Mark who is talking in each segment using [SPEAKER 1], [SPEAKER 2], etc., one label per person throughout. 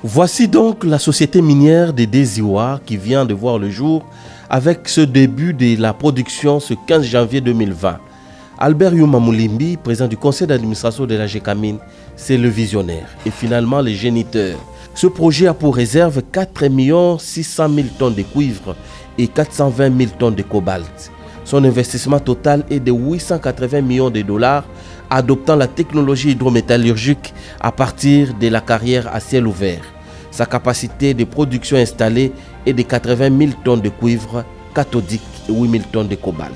[SPEAKER 1] Voici donc la société minière de Deziwa qui vient de voir le jour avec ce début de la production ce 15 janvier 2020. Albert Yuma Moulimbi, président du conseil d'administration de la Gécamine, c'est le visionnaire et finalement le géniteur. Ce projet a pour réserve 4 600 000 tonnes de cuivre et 420 000 tonnes de cobalt. Son investissement total est de 880 millions de dollars, adoptant la technologie hydrométallurgique à partir de la carrière à ciel ouvert. Sa capacité de production installée est de 80 000 tonnes de cuivre cathodique et 8 000 tonnes de cobalt.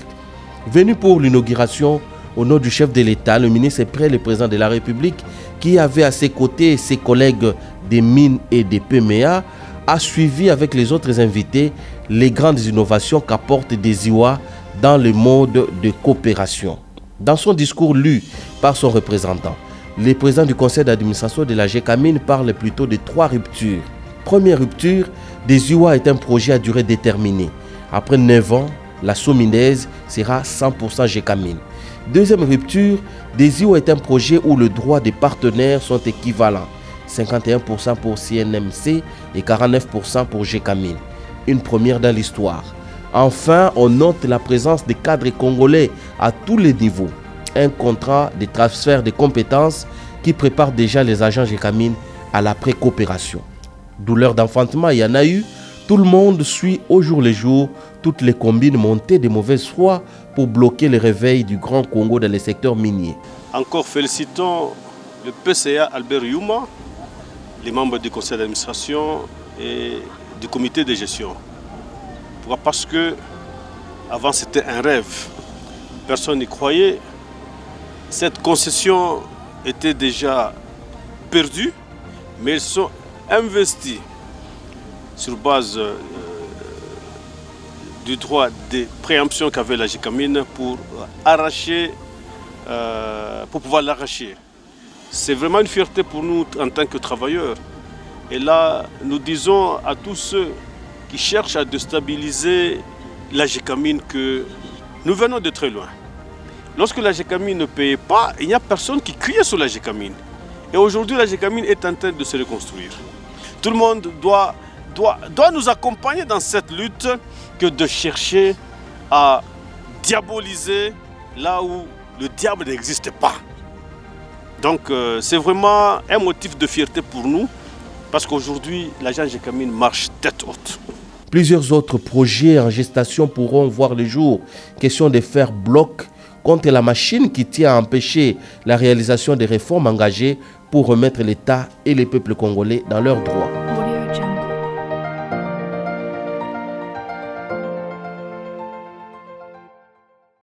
[SPEAKER 1] Venu pour l'inauguration, au nom du chef de l'État, le ministre près le président de la République, qui avait à ses côtés ses collègues des mines et des PMA, a suivi avec les autres invités les grandes innovations qu'apporte Deziwa dans le mode de coopération. Dans son discours lu par son représentant, le président du conseil d'administration de la Gécamine parle plutôt de 3 ruptures. Première rupture, Deziwa est un projet à durée déterminée. Après 9 ans, la Sominaise sera 100% Gécamine. Deuxième rupture, Deziwa est un projet où les droits des partenaires sont équivalents. 51% pour CNMC et 49% pour Gécamine. Une première dans l'histoire. Enfin, on note la présence des cadres congolais à tous les niveaux. Un contrat de transfert de compétences qui prépare déjà les agents Gécamine à la pré-coopération. Douleur d'enfantement, il y en a eu. Tout le monde suit au jour le jour toutes les combines montées de mauvaise foi pour bloquer le réveil du Grand Congo dans les secteurs miniers.
[SPEAKER 2] Encore félicitons le PCA Albert Yuma, les membres du conseil d'administration et du comité de gestion. Pourquoi? Parce que avant c'était un rêve. Personne n'y croyait. Cette concession était déjà perdue, mais ils sont investis sur base du droit de préemption qu'avait la Gécamine pour pouvoir l'arracher. C'est vraiment une fierté pour nous en tant que travailleurs. Et là, nous disons à tous ceux qui cherchent à déstabiliser la Gécamine que nous venons de très loin. Lorsque la Gécamine ne payait pas, il n'y a personne qui criait sur la Gécamine. Et aujourd'hui, la Gécamine est en train de se reconstruire. Tout le monde doit nous accompagner dans cette lutte que de chercher à diaboliser là où le diable n'existe pas. Donc c'est vraiment un motif de fierté pour nous parce qu'aujourd'hui, l'agent Gécamine marche tête haute.
[SPEAKER 1] Plusieurs autres projets en gestation pourront voir le jour. Question de faire bloc contre la machine qui tient à empêcher la réalisation des réformes engagées pour remettre l'État et les peuples congolais dans leurs droits.